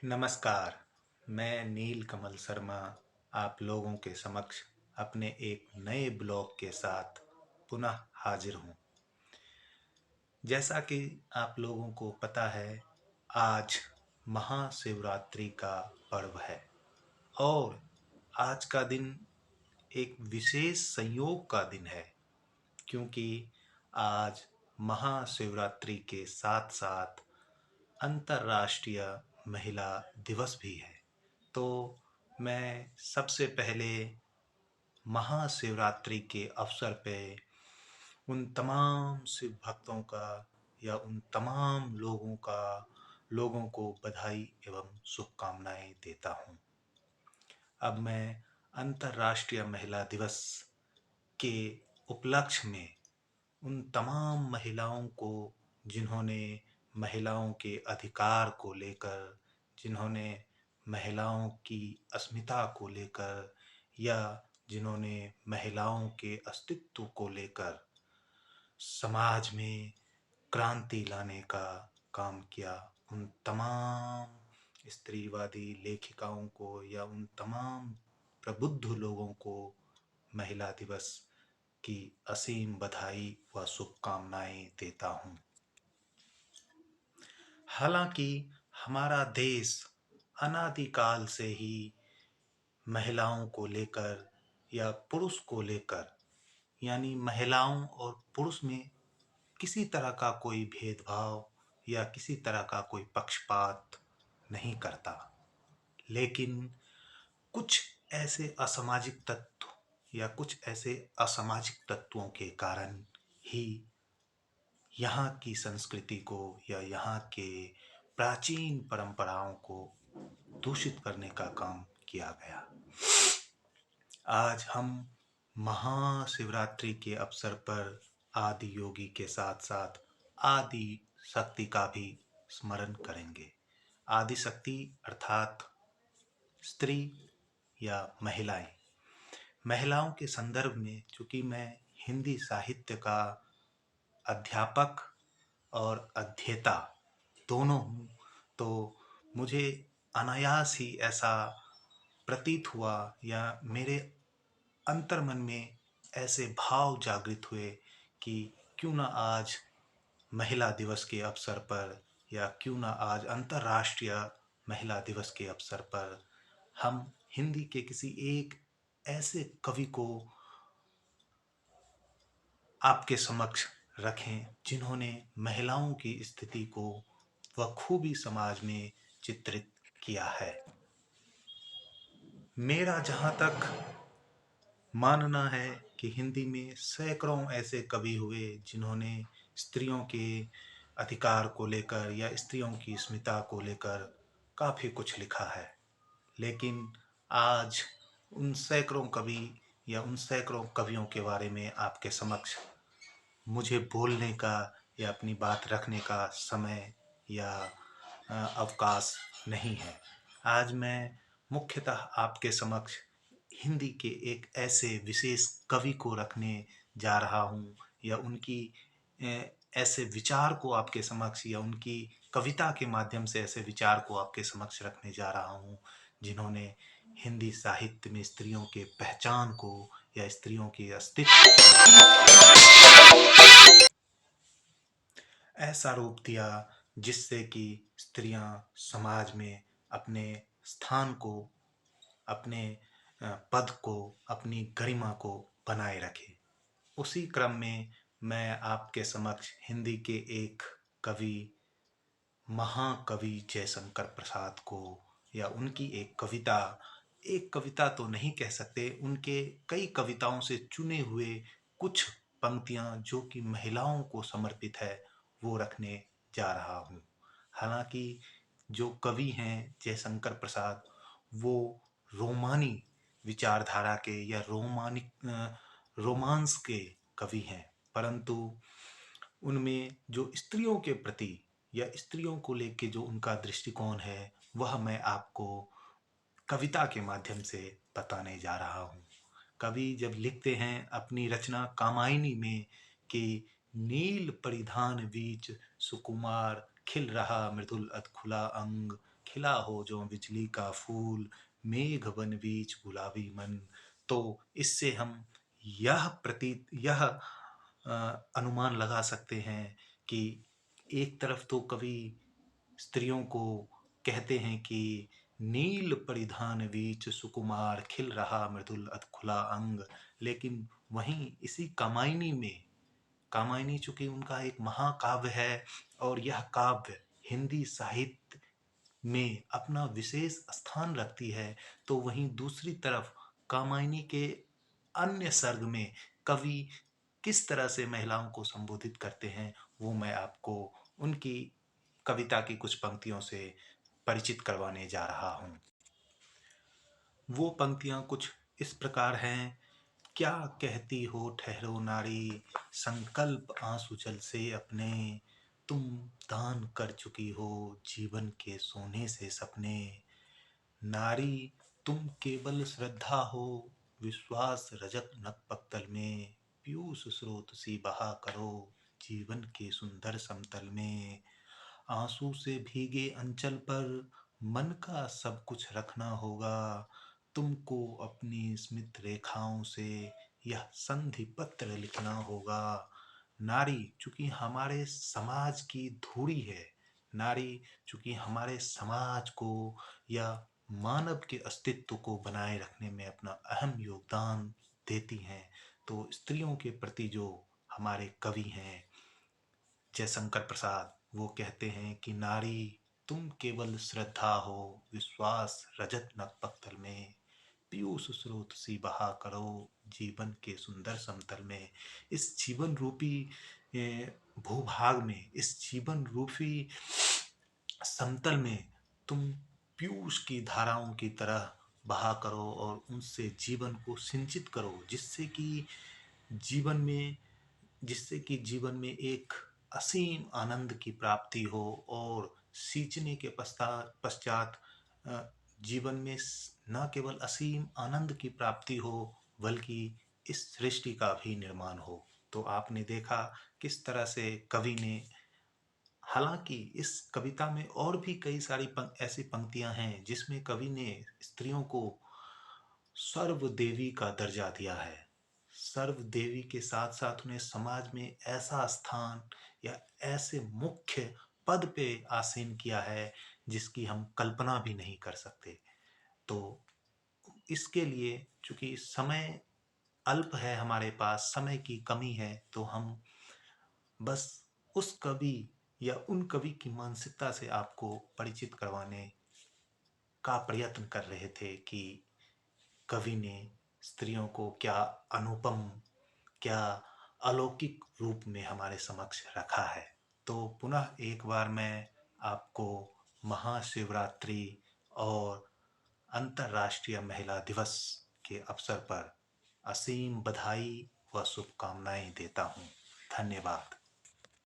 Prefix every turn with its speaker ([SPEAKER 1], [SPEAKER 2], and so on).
[SPEAKER 1] नमस्कार, मैं नील कमल शर्मा आप लोगों के समक्ष अपने एक नए ब्लॉग के साथ पुनः हाजिर हूँ। जैसा कि आप लोगों को पता है, आज महाशिवरात्रि का पर्व है और आज का दिन एक विशेष संयोग का दिन है क्योंकि आज महाशिवरात्रि के साथ-साथ अंतर्राष्ट्रीय महिला दिवस भी है। तो मैं सबसे पहले महाशिवरात्रि के अवसर पे उन तमाम शिव भक्तों का या उन तमाम लोगों को बधाई एवं शुभकामनाएं देता हूँ। अब मैं अंतर्राष्ट्रीय महिला दिवस के उपलक्ष्य में उन तमाम महिलाओं को जिन्होंने महिलाओं के अधिकार को लेकर, जिन्होंने महिलाओं की अस्मिता को लेकर या जिन्होंने महिलाओं के अस्तित्व को लेकर समाज में क्रांति लाने का काम किया, उन तमाम स्त्रीवादी लेखिकाओं को या उन तमाम प्रबुद्ध लोगों को महिला दिवस की असीम बधाई व शुभकामनाएं देता हूँ। हालांकि हमारा देश अनादिकाल से ही महिलाओं को लेकर या पुरुष को लेकर, यानी महिलाओं और पुरुष में किसी तरह का कोई भेदभाव या किसी तरह का कोई पक्षपात नहीं करता। लेकिन कुछ ऐसे असामाजिक तत्व या कुछ ऐसे असामाजिक तत्वों के कारण ही यहाँ की संस्कृति को या यहाँ के प्राचीन परंपराओं को दूषित करने का काम किया गया। आज हम महाशिवरात्रि के अवसर पर आदि योगी के साथ साथ आदि शक्ति का भी स्मरण करेंगे। आदि शक्ति अर्थात स्त्री या महिलाएं। महिलाओं के संदर्भ में चूंकि मैं हिंदी साहित्य का अध्यापक और अध्येता दोनों हूँ, तो मुझे अनायास ही ऐसा प्रतीत हुआ या मेरे अंतर्मन में ऐसे भाव जागृत हुए कि क्यों ना आज महिला दिवस के अवसर पर या क्यों ना आज अंतर्राष्ट्रीय महिला दिवस के अवसर पर हम हिंदी के किसी एक ऐसे कवि को आपके समक्ष रखें जिन्होंने महिलाओं की स्थिति को बखूबी समाज में चित्रित किया है। मेरा जहाँ तक मानना है कि हिंदी में सैकड़ों ऐसे कवि हुए जिन्होंने स्त्रियों के अधिकार को लेकर या स्त्रियों की अस्मिता को लेकर काफ़ी कुछ लिखा है। लेकिन आज उन सैकड़ों कवि या उन सैकड़ों कवियों के बारे में आपके समक्ष मुझे बोलने का या अपनी बात रखने का समय या अवकाश नहीं है। आज मैं मुख्यतः आपके समक्ष हिंदी के एक ऐसे विशेष कवि को रखने जा रहा हूँ या उनकी ऐसे विचार को आपके समक्ष या उनकी कविता के माध्यम से ऐसे विचार को आपके समक्ष रखने जा रहा हूँ जिन्होंने हिंदी साहित्य में स्त्रियों के पहचान को या स्त्रियों के अस्तित्व ऐसा रूप दिया जिससे कि स्त्रियां समाज में अपने स्थान को, अपने पद को, अपनी गरिमा को बनाए रखे। उसी क्रम में मैं आपके समक्ष हिंदी के एक कवि, महाकवि जयशंकर प्रसाद को या उनकी एक कविता तो नहीं कह सकते, उनके कई कविताओं से चुने हुए कुछ पंक्तियां जो कि महिलाओं को समर्पित है, वो रखने जा रहा हूँ। हालांकि जो कवि हैं जयशंकर प्रसाद, वो रोमानी विचारधारा के या रोमांस के कवि हैं, परंतु उनमें जो स्त्रियों के प्रति या स्त्रियों को लेके जो उनका दृष्टिकोण है, वह मैं आपको कविता के माध्यम से बताने जा रहा हूँ। कवि जब लिखते हैं अपनी रचना कामायनी में कि नील परिधान बीच सुकुमार खिल रहा मृदुल अधखुला अंग, खिला हो जो बिजली का फूल, मेघ बन बीच गुलाबी मन। तो इससे हम यह अनुमान लगा सकते हैं कि एक तरफ तो कवि स्त्रियों को कहते हैं कि नील परिधान बीच सुकुमार खिल रहा मृदुल खुला अंग, लेकिन वहीं इसी कामायनी में, कामायनी चूंकि उनका एक महाकाव्य है और यह काव्य हिंदी साहित्य में अपना विशेष स्थान रखती है, तो वहीं दूसरी तरफ कामायनी के अन्य सर्ग में कवि किस तरह से महिलाओं को संबोधित करते हैं, वो मैं आपको उनकी कविता की कुछ पंक्तियों से परिचित करवाने जा रहा हूँ। वो पंक्तियाँ कुछ इस प्रकार हैं। क्या कहती हो ठहरो नारी, संकल्प आंसू जल से अपने, तुम दान कर चुकी हो जीवन के सोने से सपने। नारी तुम केवल श्रद्धा हो, विश्वास रजत नक पक्तल में, पीयूष स्रोत सी बहा करो जीवन के सुंदर समतल में। आंसू से भीगे अंचल पर मन का सब कुछ रखना होगा, तुमको अपनी स्मित रेखाओं से यह संधि पत्र लिखना होगा। नारी चूंकि हमारे समाज की धूड़ी है, नारी चूंकि हमारे समाज को या मानव के अस्तित्व को बनाए रखने में अपना अहम योगदान देती हैं, तो स्त्रियों के प्रति जो हमारे कवि हैं जयशंकर प्रसाद, वो कहते हैं कि नारी तुम केवल श्रद्धा हो, विश्वास रजत नक पक्तल में, पीयूष स्रोत सी बहा करो जीवन के सुंदर समतल में। इस जीवन रूपी भूभाग में, इस जीवन रूपी समतल में तुम पीयूष की धाराओं की तरह बहा करो और उनसे जीवन को सिंचित करो, जीवन में जिससे कि जीवन में एक असीम आनंद की प्राप्ति हो और सींचने के पश्चात जीवन में न केवल असीम आनंद की प्राप्ति हो, बल्कि इस सृष्टि का भी निर्माण हो। तो आपने देखा किस तरह से कवि ने, हालांकि इस कविता में और भी कई सारी ऐसी पंक्तियां हैं जिसमें कवि ने स्त्रियों को सर्व देवी का दर्जा दिया है। सर्व देवी के साथ साथ उन्हें समाज में ऐसा स्थान या ऐसे मुख्य पद पे आसीन किया है जिसकी हम कल्पना भी नहीं कर सकते। तो इसके लिए चूंकि समय अल्प है, हमारे पास समय की कमी है, तो हम बस उस कवि या उन कवि की मानसिकता से आपको परिचित करवाने का प्रयत्न कर रहे थे कि कवि ने स्त्रियों को क्या अनुपम, क्या अलौकिक रूप में हमारे समक्ष रखा है। तो पुनः एक बार मैं आपको महाशिवरात्रि और अंतर्राष्ट्रीय महिला दिवस के अवसर पर असीम बधाई व शुभकामनाएं देता हूँ। धन्यवाद।